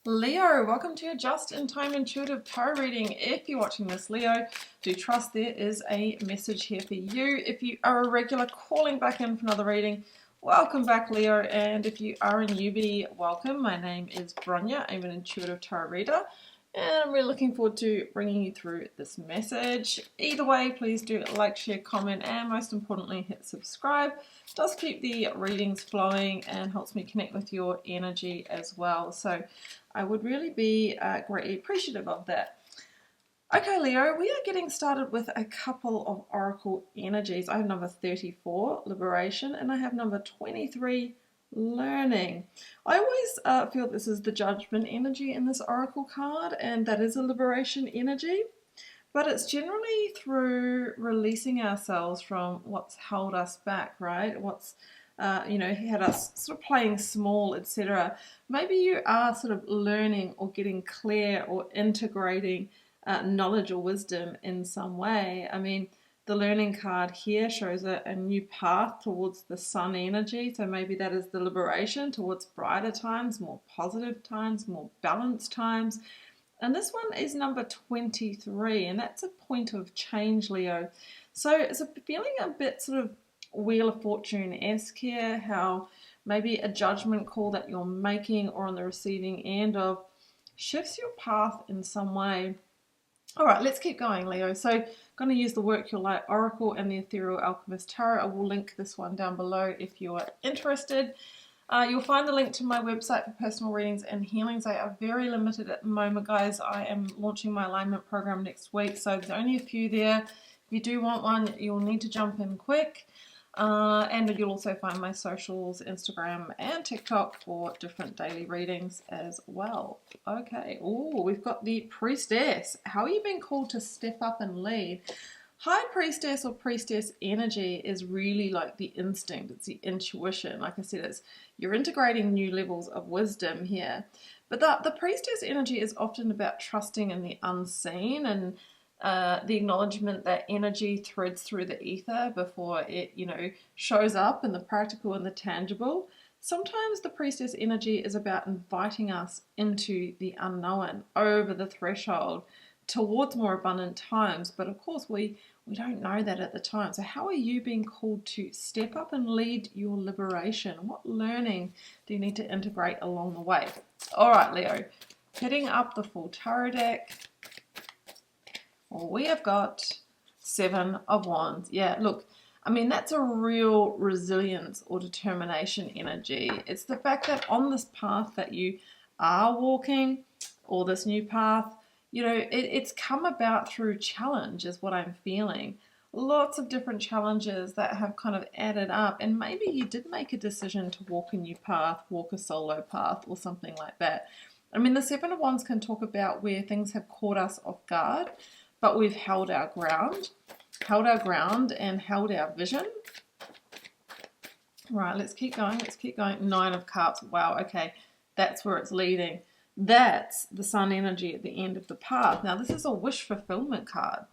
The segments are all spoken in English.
Leo, welcome to your just-in-time intuitive tarot reading. If you're watching this, Leo, do trust there is a message here for you. If you are a regular calling back in for another reading, welcome back, Leo. And if you are a newbie, welcome. My name is Bronya. I'm an intuitive tarot reader, and I'm really looking forward to bringing you through this message. Either way, please do like, share, comment, and most importantly, hit subscribe. It does keep the readings flowing and helps me connect with your energy as well. So I would really be greatly appreciative of that. Okay, Leo, we are getting started with a couple of oracle energies. I have number 34, liberation, and I have number 23, learning. I always feel this is the judgment energy in this oracle card, and that is a liberation energy. But it's generally through releasing ourselves from what's held us back, right? What's had us sort of playing small, etc. Maybe you are sort of learning or getting clear or integrating knowledge or wisdom in some way. I mean, the learning card here shows a new path towards the sun energy. So maybe that is the liberation towards brighter times, more positive times, more balanced times. And this one is number 23, and that's a point of change, Leo. So it's feeling a bit sort of Wheel of Fortune-esque here, how maybe a judgment call that you're making or on the receiving end of shifts your path in some way. All right, let's keep going, Leo. So I'm going to use the Work Your Light Oracle and the Ethereal Alchemist Tarot. I will link this one down below if you are interested. You'll find the link to my website for personal readings and healings. They are very limited at the moment, guys. I am launching my alignment program next week, so there's only a few there. If you do want one, you'll need to jump in quick. And you'll also find my socials, Instagram and TikTok, for different daily readings as well. Okay, we've got the Priestess. How are you being called to step up and lead? High Priestess or Priestess energy is really like the instinct. It's the intuition. Like I said, you're integrating new levels of wisdom here. But the Priestess energy is often about trusting in the unseen and the acknowledgement that energy threads through the ether before it, shows up in the practical and the tangible. Sometimes the Priestess energy is about inviting us into the unknown, over the threshold, towards more abundant times. But of course, we don't know that at the time. So how are you being called to step up and lead your liberation? What learning do you need to integrate along the way? All right, Leo, hitting up the full tarot deck. Well, we have got 7 of Wands. Yeah, look, I mean, that's a real resilience or determination energy. It's the fact that on this path that you are walking, or this new path, it's come about through challenge is what I'm feeling. Lots of different challenges that have kind of added up, and maybe you did make a decision to walk a new path, walk a solo path or something like that. I mean, the 7 of Wands can talk about where things have caught us off guard, but we've held our ground and held our vision. Right, let's keep going. 9 of Cups. Wow, okay, that's where it's leading. That's the sun energy at the end of the path. Now, this is a wish fulfillment card.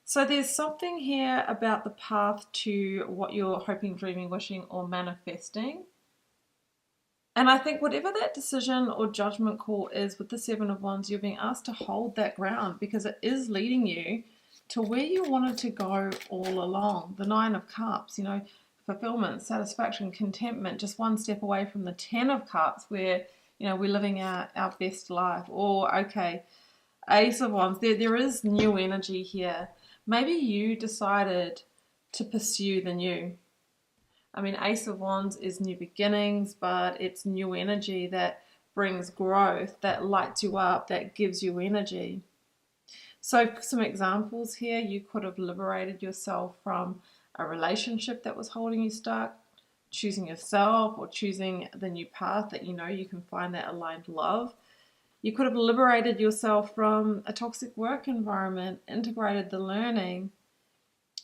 So there's something here about the path to what you're hoping, dreaming, wishing, or manifesting. And I think whatever that decision or judgment call is with the 7 of Wands, you're being asked to hold that ground because it is leading you to where you wanted to go all along. The 9 of Cups, fulfillment, satisfaction, contentment, just one step away from the 10 of Cups where, we're living our best life. Or, okay, Ace of Wands, there is new energy here. Maybe you decided to pursue the new. I mean, Ace of Wands is new beginnings, but it's new energy that brings growth, that lights you up, that gives you energy. So some examples here, you could have liberated yourself from a relationship that was holding you stuck, choosing yourself or choosing the new path that you can find that aligned love. You could have liberated yourself from a toxic work environment, integrated the learning,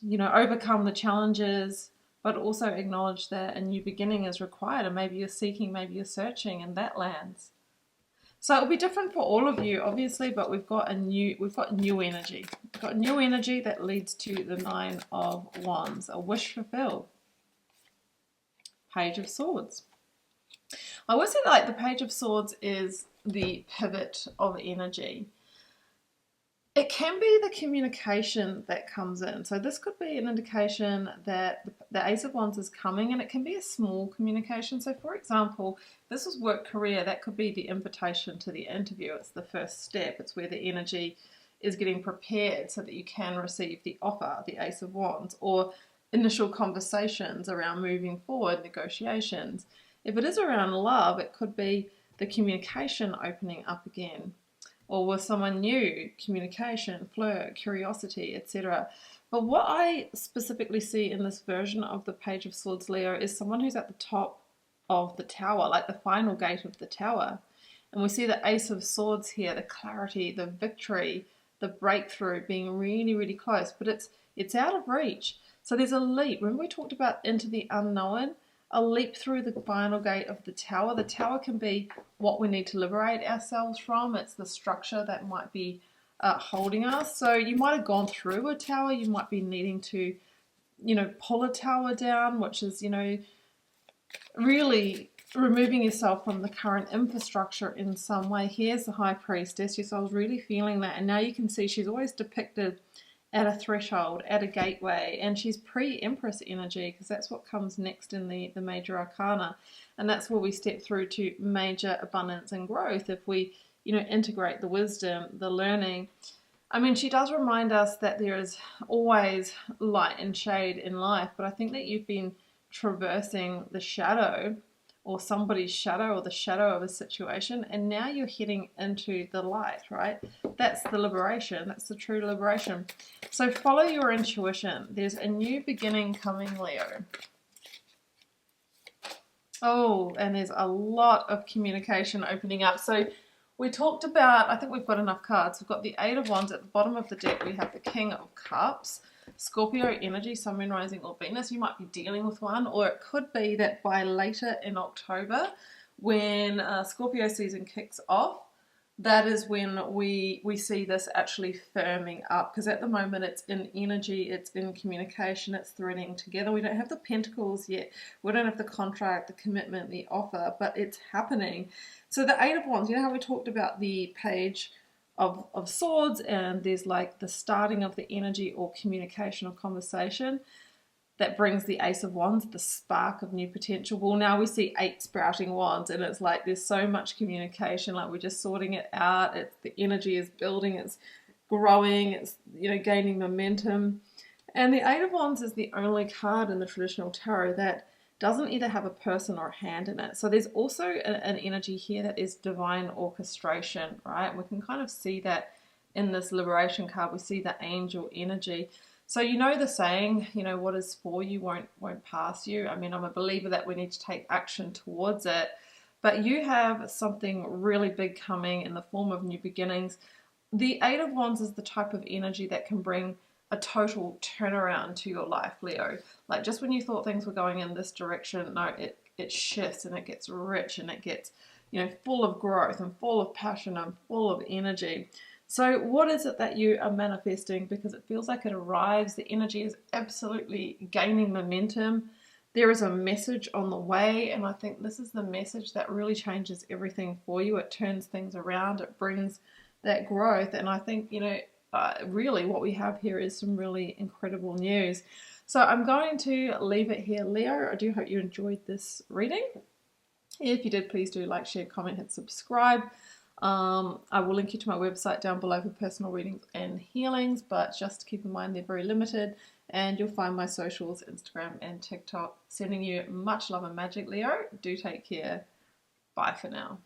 overcome the challenges, but also acknowledge that a new beginning is required, and maybe you're seeking, maybe you're searching, and that lands. So it'll be different for all of you, obviously, but we've got new energy. We've got new energy that leads to the 9 of Wands, a wish fulfilled. Page of Swords. I would say like the Page of Swords is the pivot of energy. It can be the communication that comes in. So this could be an indication that the Ace of Wands is coming, and it can be a small communication. So for example, this is work career, that could be the invitation to the interview. It's the first step. It's where the energy is getting prepared so that you can receive the offer, the Ace of Wands, or initial conversations around moving forward, negotiations. If it is around love, it could be the communication opening up again, or with someone new, communication, flirt, curiosity, etc. But what I specifically see in this version of the Page of Swords, Leo, is someone who's at the top of the tower, like the final gate of the tower. And we see the Ace of Swords here, the clarity, the victory, the breakthrough being really, really close, but it's out of reach. So there's a leap. Remember we talked about into the unknown? A leap through the final gate of the tower. The tower can be what we need to liberate ourselves from. It's the structure that might be holding us. So you might have gone through a tower. You might be needing to, pull a tower down, which is, really removing yourself from the current infrastructure in some way. Here's the High Priestess. Yes, I was really feeling that. And now you can see she's always depicted at a threshold, at a gateway, and she's pre-Empress energy, because that's what comes next in the major arcana, and that's where we step through to major abundance and growth if we integrate the wisdom, the learning. I mean, she does remind us that there is always light and shade in life, but I think that you've been traversing the shadow, or somebody's shadow, or the shadow of a situation, and now you're heading into the light, right? That's the liberation. That's the true liberation. So follow your intuition. There's a new beginning coming, Leo. Oh, and there's a lot of communication opening up. So we talked about, I think we've got enough cards. We've got the Eight of Wands at the bottom of the deck. We have the King of Cups. Scorpio energy, Sun, Moon, Rising, or Venus. You might be dealing with one, or it could be that by later in October, when Scorpio season kicks off, that is when we see this actually firming up, because at the moment it's in energy, it's in communication, it's threading together. We don't have the pentacles yet, we don't have the contract, the commitment, the offer, but it's happening. So the Eight of Wands, you know how we talked about the Page of Swords, and there's like the starting of the energy or communication or conversation that brings the Ace of Wands, the spark of new potential. Well, now we see 8 sprouting wands, and it's like there's so much communication, like we're just sorting it out. The energy is building, it's growing, it's gaining momentum. And the Eight of Wands is the only card in the traditional tarot that doesn't either have a person or a hand in it. So there's also an energy here that is divine orchestration, right? We can kind of see that in this liberation card. We see the angel energy. So the saying, what is for you won't pass you. I mean, I'm a believer that we need to take action towards it. But you have something really big coming in the form of new beginnings. The Eight of Wands is the type of energy that can bring a total turnaround to your life, Leo. Like just when you thought things were going in this direction, no, it shifts and it gets rich and it gets, full of growth and full of passion and full of energy. So what is it that you are manifesting? Because it feels like it arrives. The energy is absolutely gaining momentum. There is a message on the way, and I think this is the message that really changes everything for you. It turns things around. It brings that growth, and I think, really what we have here is some really incredible news. So I'm going to leave it here, Leo. I do hope you enjoyed this reading. If you did, please do like, share, comment, hit subscribe. I will link you to my website down below for personal readings and healings, but just keep in mind they're very limited, and you'll find my socials, Instagram and TikTok. Sending you much love and magic, Leo. Do take care. Bye for now.